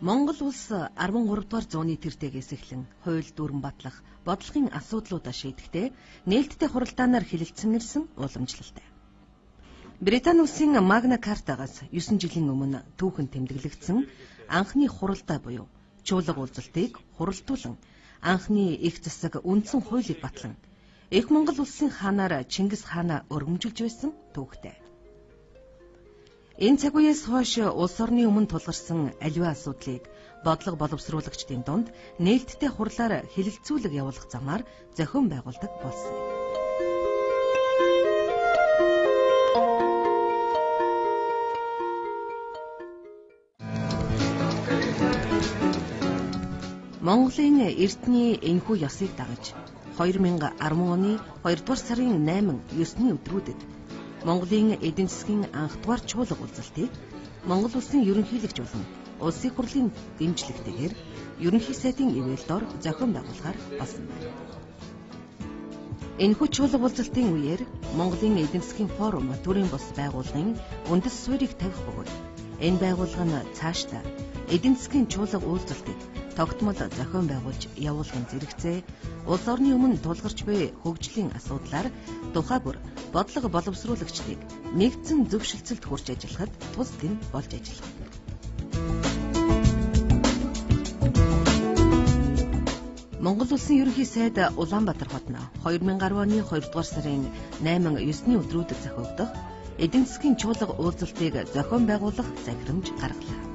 Монгол улс 13 дугаар зууны тэртегээс эхлэн хууль дүрэн батлах, бодлогын асуудлуудаа шийдэхдээ нээлттэй хуралдаанаар хэлэлцсэн ирсэн уламжлалтай. Британи улсын Магна Картагаас 9 жилийн өмнө түүхэн тэмдэглэгдсэн анхны хуралдаа буюу чуулга уулзалтыг хуралдуулан анхны их засаг үндсэн хуулийг батлан Их Монгол улсын хаанаар Чингис хаанаа өргөмжилж байсан түүхтэй. Энэ цаг үеэс хойш улс орны өмнө тулгарсан аливаа асуудлыг бодлого боловсруулагчдын дунд нээлттэй хурлаар хэлэлцүүлэг явуулах замаар зохион байгуулдаг болсон. Монголын эртний энэхүү ёсыг дагаж 2010 оны 2 дугаар сарын 8-9-ний өдрүүдэд Монголын эдийн засгийн анх дугаар чуулга уулзалтыг Монгол улсын ерөнхийлөгч болон улсын хурлын дэмжлэгтэйгээр ерөнхий сайдын ивэлдор зохион байгуулахаар болсон байна. Энэхүү чуулга уулзалтын үеэр Монголын эдийн засгийн форум төрийн бус байгууллагын үндэс суурийг тавих бөгөөд энэ байгууллага нь цаашдаа эдийн засгийн чуулга уулзалтыг тогтмол зохион байгуулж явуулахын зэрэгцээ улс орны өмнө тулгарч буй хөгжлийн асуудлаар тухай бүр бодлого боловсруулагчдыг нэгдсэн зөвшөлтсөлд хүрч ажиллахад тусад нь болж ажиллав. Монгол улсын ерөнхий сайд Улаанбаатар хотно 2010 оны 2 дугаар сарын 8-9-ний өдрүүдэд зохиогдох эдийн засгийн чуулга уулзалтыг зохион байгуулах захирамж гаргалаа.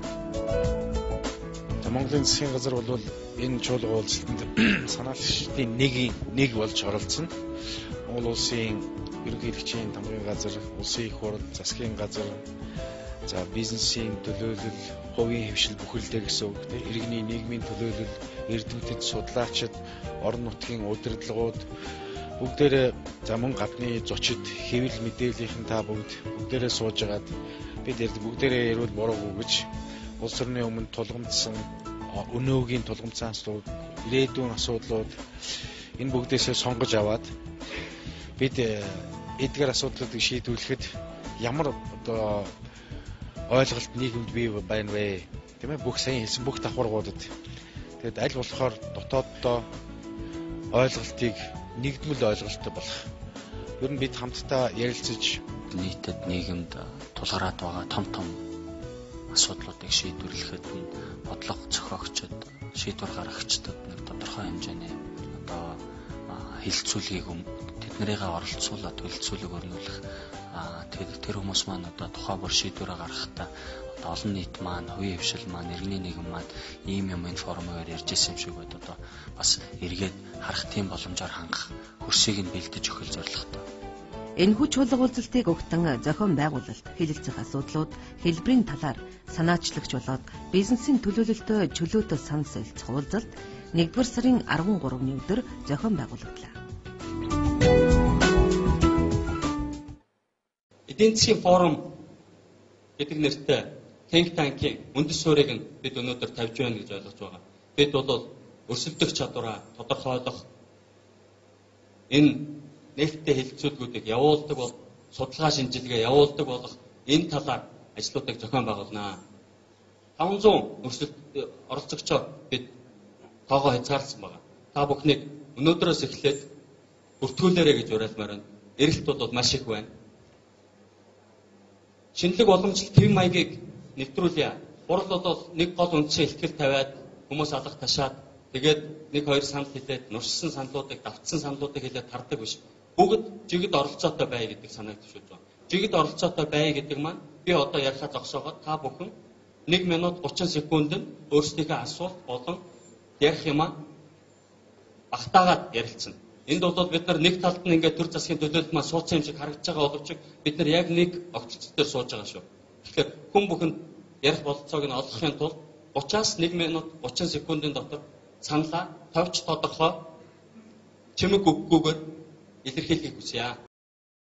Монголын засгийн газар бол энэ чуулга уулзалтанд санаалагчдын нэг болж оролцсон. Монгол улсын ерөнхийлөгчийн тамгын газар, улсын их хурл, засгийн газар, за бизнесийн төлөөлөл, хувийн хэвшил бүхэлдээ гэсэн үг тийм иргэний нийгмийн төлөөлөл, эрдэмтэд, судлаачид, орон нутгийн удирдлагууд бүгдээрээ за мөн гадны зочид, хэвлэл мэдээллийнхэн та бүгдээрээ суужгаад бид бүгдээрээ ярил буруугүй гэж улс орны өмнө тулгамдсан өнөөгийн тулгамдсан асуудлууд, ирээдүйн асуудлууд энэ бүгдээсээ сонгож аваад бид эдгээр асуудлуудыг шийдвэрлэхэд ямар одоо ойлголт нийгэмд бий байна вэ? Тийм ээ бүх сайн хэлсэн бүх давхаргуудад. Тэгэд аль болохоор дотооддоо ойлголтыг нэгдмэл ойлголттой болох. Ер нь бид хамтдаа ярилцаж нийтэд нийгэмд тулгараад байгаа том асуудлуудыг шийдвэрлэхэд нь бодлого зохиогчид, шийдвэр гаргагчдад нэг тодорхой хэмжээний одоо хэлэлцүүлгийг тэднэрийгээ оролцуулаад төлөвлөлөг өрнүүлэх тэр хүмүүс маань одоо тухай бүр шийдвэрээ гаргахдаа одоо олон нийт маань, хувийн хвшил маань, иргэний нийгэм маань ийм энэ форумээр ярьж ирсэн юм шиг байд одоо бас эргээд харах тийм боломжоор хангах хөрсийг нь бэлдэж өгөх зорилготой. Энэхүү чуулга уулзалтыг өгтөн зохион байгуулалт, хэлэлцэх асуудлууд, хэлбэрийн талаар санаачлагч болоод бизнесийн төлөөлөлтөд чөлөөтэй санал солилцох уулзалт 1-р сарын 13-ны өдөр зохион байгуулагдлаа. Эдийн засгийн форум гэдэг нэртэй think tank-ийн үндэс суурийг нь бид өнөөдөр тавьж байна гэж ойлгож байгаа. Бид бол өрсөлдөх чадвараа тодорхойлох энэ нээлттэй хэлэлцүүлгүүдийг явуулдаг бол судалгаа шинжилгээ явуулдаг болох энэ талаар ажлуудыг зохион байгуулнаа. 500 оролцогчоо бид тоогоо хязгаарласан байна. Та бүхнийг өнөөдрөөс эхлээд бүртгүүлээрэй гэж уриалмаар байна. Эрэлт бол маш их байна. Шинэлэг уламжлалт хэв маягийг нэвтрүүлье. Бурал бол нэг гол үндсэн ихтгэл тавиад хүмүүс алга ташаад тэгээд 1-2 санал хэлээд нуршсан саналуудыг, давтсан саналуудыг хэлээд тардаг биш. Бүгд жигд оролцоотой бай гэдэг санааг төвшүүлж байна. Жигд оролцоотой бай гэдэг маань би одоо ярихаа зогсоогоод та бүхэн 1 минут 30 секундэд өөрсдийнхөө асуулт болон ярих юмаа багтаагаад ярилцсан. Энд бол бид нар нэг талд нь ингээд төр засгийн төлөөлөлт маань суудсан юм шиг харагдаж байгаа боловч бид нар яг нэг огтлцол дээр сууж байгаа шүү. Тэгэхээр хүн бүхэнд ярих бололцоог нь олгохын тулд 30-аас 1 минут 30 секундын дотор саналаа товч тодорхой чимэг үггүйгээр илэрхийлэхийг хүсье.